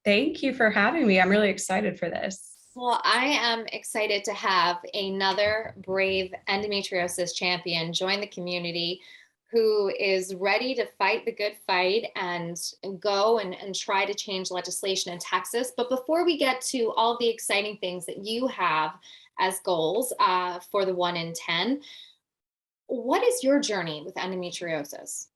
Thank you for having me. I'm really excited for this. Well, I am excited to have another brave endometriosis champion join the community who is ready to fight the good fight and go and try to change legislation in Texas. But before we get to all the exciting things that you have as goals for the 1 in 10, what is your journey with endometriosis?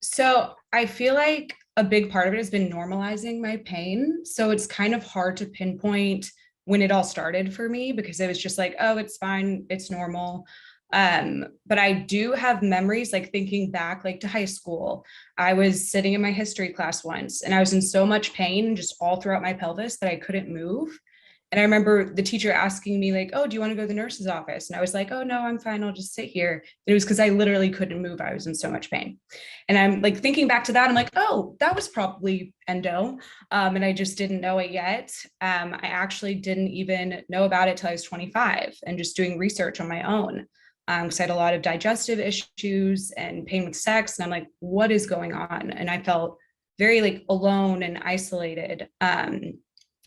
So I feel like a big part of it has been normalizing my pain. So it's kind of hard to pinpoint when it all started for me because it was just like, oh, it's fine, it's normal. But I do have memories like thinking back like to high school. I was sitting in my history class once and I was in so much pain just all throughout my pelvis that I couldn't move. And I remember the teacher asking me, like, oh, do you want to go to the nurse's office? And I was like, oh, no, I'm fine. I'll just sit here. And it was because I literally couldn't move. I was in so much pain. And I'm like thinking back to that. I'm like, oh, that was probably endo. And I just didn't know it yet. I actually didn't even know about it till I was 25 and just doing research on my own. Because I had a lot of digestive issues and pain with sex. And I'm like, what is going on? And I felt very like alone and isolated.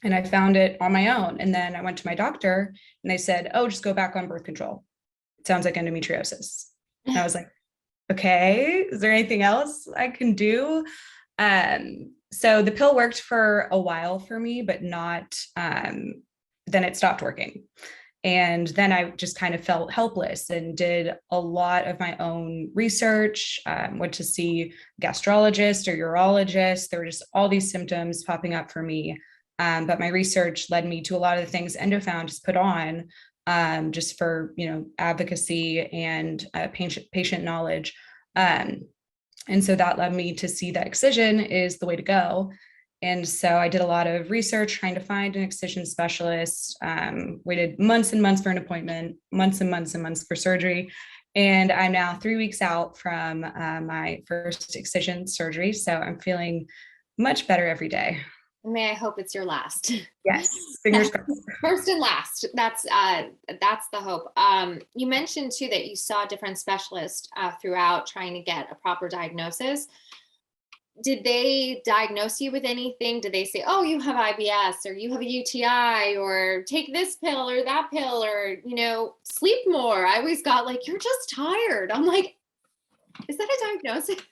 And I found it on my own. And then I went to my doctor and they said, oh, just go back on birth control. It sounds like endometriosis. And I was like, okay, is there anything else I can do? So the pill worked for a while for me, but not, then it stopped working. And then I just kind of felt helpless and did a lot of my own research, went to see a gastrologist or urologist. There were just all these symptoms popping up for me. But my research led me to a lot of the things Endofound has put on just for, advocacy and patient knowledge. And so that led me to see that excision is the way to go. And so I did a lot of research trying to find an excision specialist, waited months and months for an appointment, months and months and months for surgery. And I'm now 3 weeks out from my first excision surgery. So I'm feeling much better every day. May I hope it's your last. Yes, fingers crossed. First and last. That's the hope. You mentioned too that you saw different specialists throughout trying to get a proper diagnosis. Did they diagnose you with anything? Did they say, "Oh, you have IBS," or "You have a UTI," or "Take this pill or that pill," or sleep more? I always got like, "You're just tired." I'm like, is that a diagnosis?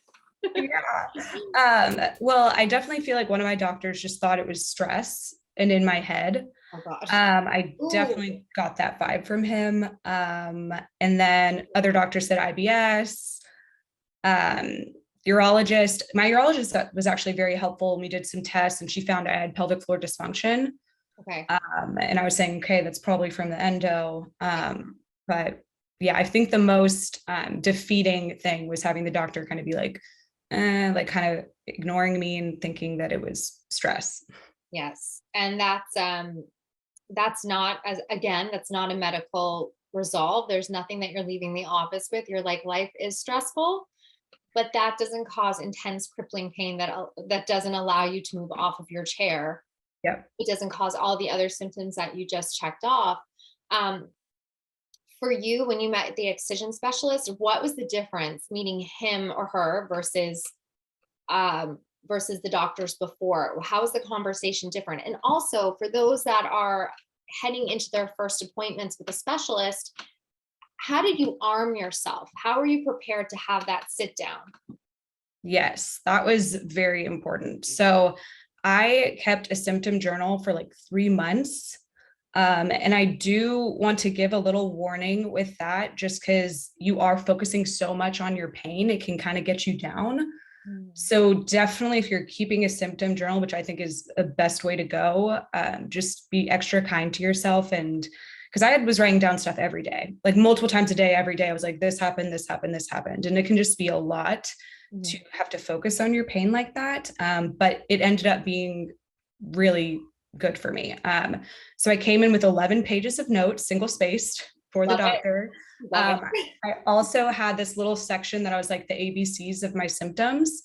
Well, I definitely feel like one of my doctors just thought it was stress and in my head. Oh gosh. I Ooh. definitely got that vibe from him. And then other doctors said IBS. Urologist, my urologist was actually very helpful. We did some tests and she found I had pelvic floor dysfunction. Okay. And I was saying, okay, that's probably from the endo. But yeah, I think the most defeating thing was having the doctor kind of be like kind of ignoring me and thinking that it was stress. Yes. And that's not, as again, that's not a medical resolve. There's nothing that you're leaving the office with. You're like, life is stressful, but that doesn't cause intense crippling pain that doesn't allow you to move off of your chair. Yep. It doesn't cause all the other symptoms that you just checked off. For you, when you met the excision specialist, what was the difference meeting him or her versus the doctors before? How is the conversation different? And also for those that are heading into their first appointments with a specialist, how did you arm yourself? How are you prepared to have that sit down? Yes, that was very important. So I kept a symptom journal for like 3 months. And I do want to give a little warning with that, just because you are focusing so much on your pain, it can kind of get you down. So definitely if you're keeping a symptom journal, which I think is the best way to go, just be extra kind to yourself. And because I was writing down stuff every day, like multiple times a day, every day, I was like, this happened, this happened, this happened. And it can just be a lot to have to focus on your pain like that. But it ended up being really good for me. So I came in with 11 pages of notes, single spaced for the Love doctor. it. Love it. I also had this little section that I was like the ABCs of my symptoms.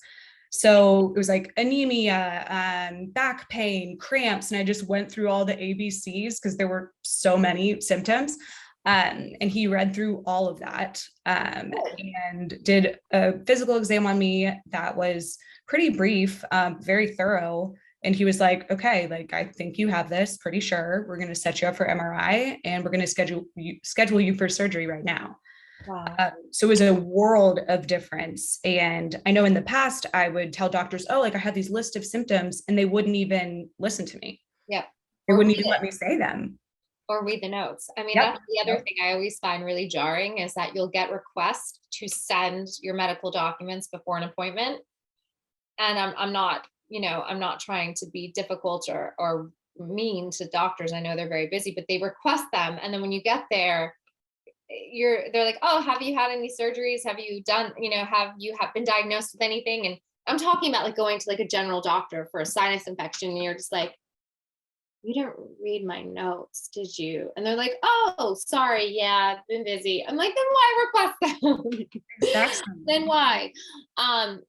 So it was like anemia, back pain, cramps, and I just went through all the ABCs because there were so many symptoms. And he read through all of that and did a physical exam on me that was pretty brief, very thorough. And he was like, okay, like, I think you have this, pretty sure. We're going to set you up for MRI and we're going to schedule you for surgery right now. Wow. So it was a world of difference. And I know in the past, I would tell doctors, oh, like I had these list of symptoms, and they wouldn't even listen to me. Yep. They Or wouldn't read even it, let me say them. or read the notes. I mean, Yep. that's the other Yep. thing I always find really jarring is that you'll get requests to send your medical documents before an appointment. And I'm not, I'm not trying to be difficult or mean to doctors. I know they're very busy, but they request them. And then when you get there, they're like, oh, have you had any surgeries? Have you done, have been diagnosed with anything? And I'm talking about like going to like a general doctor for a sinus infection. And you're just like, you didn't read my notes, did you? And they're like, oh, sorry. Yeah, I've been busy. I'm like, then why request them? Exactly. Then why?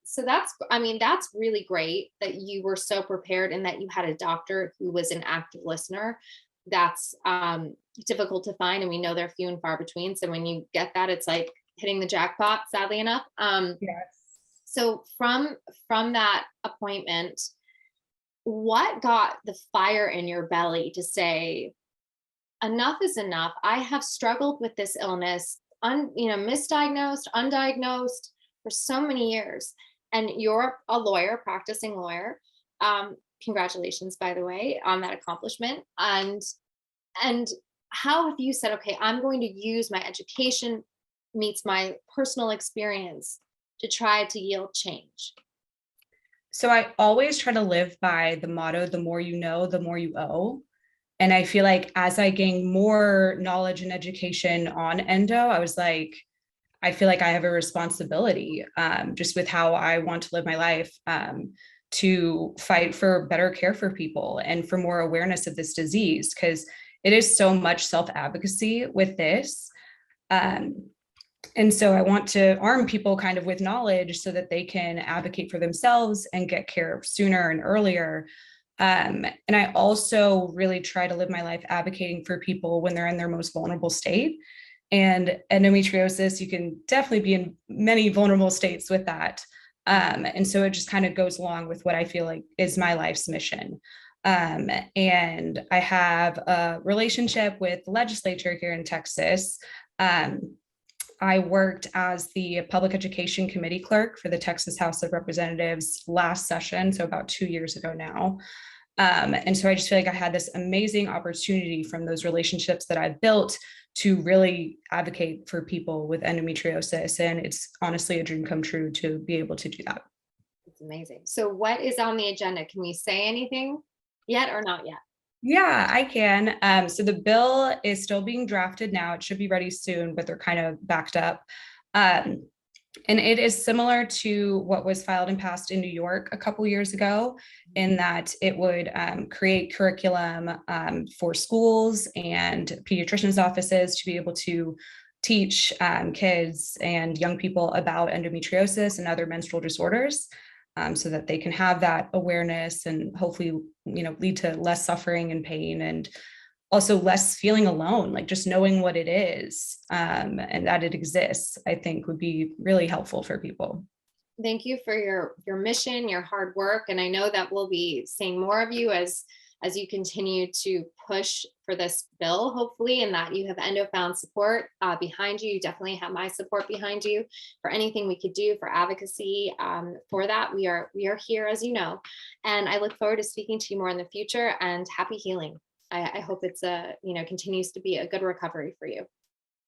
So I mean, that's really great that you were so prepared and that you had a doctor who was an active listener. That's difficult to find. And we know they're few and far between. So when you get that, it's like hitting the jackpot, sadly enough. Yes. So from that appointment, what got the fire in your belly to say, enough is enough? I have struggled with this illness, misdiagnosed, undiagnosed for so many years. And you're a lawyer, practicing lawyer. Congratulations, by the way, on that accomplishment. And how have you said, okay, I'm going to use my education meets my personal experience to try to yield change? So I always try to live by the motto, the more you know, the more you owe. And I feel like as I gain more knowledge and education on endo, I was like, I feel like I have a responsibility, just with how I want to live my life, to fight for better care for people and for more awareness of this disease, because it is so much self-advocacy with this. And so I want to arm people kind of with knowledge so that they can advocate for themselves and get care sooner and earlier. And I also really try to live my life advocating for people when they're in their most vulnerable state. And endometriosis, you can definitely be in many vulnerable states with that. And so it just kind of goes along with what I feel like is my life's mission. And I have a relationship with the legislature here in Texas. I worked as the public education committee clerk for the Texas House of Representatives last session, so about 2 years ago now. And so I just feel like I had this amazing opportunity from those relationships that I've built to really advocate for people with endometriosis. And it's honestly a dream come true to be able to do that. It's amazing. So what is on the agenda? Can we say anything yet or not yet? Yeah, I can. So the bill is still being drafted now. It should be ready soon, but they're kind of backed up. Um, and it is similar to what was filed and passed in New York a couple years ago, in that it would create curriculum for schools and pediatricians' offices to be able to teach kids and young people about endometriosis and other menstrual disorders, so that they can have that awareness and hopefully, lead to less suffering and pain, and also less feeling alone, like just knowing what it is, and that it exists, I think would be really helpful for people. Thank you for your mission, your hard work. And I know that we'll be seeing more of you as you continue to push for this bill, hopefully, and that you have Endofound support behind you. You definitely have my support behind you for anything we could do for advocacy. For that, we are here, as you know, and I look forward to speaking to you more in the future. And happy healing. I hope it's continues to be a good recovery for you.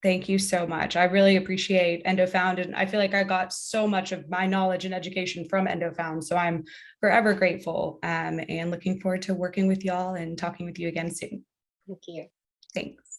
Thank you so much. I really appreciate Endofound, and I feel like I got so much of my knowledge and education from Endofound. So I'm forever grateful, and looking forward to working with y'all and talking with you again soon. Thank you. Thanks.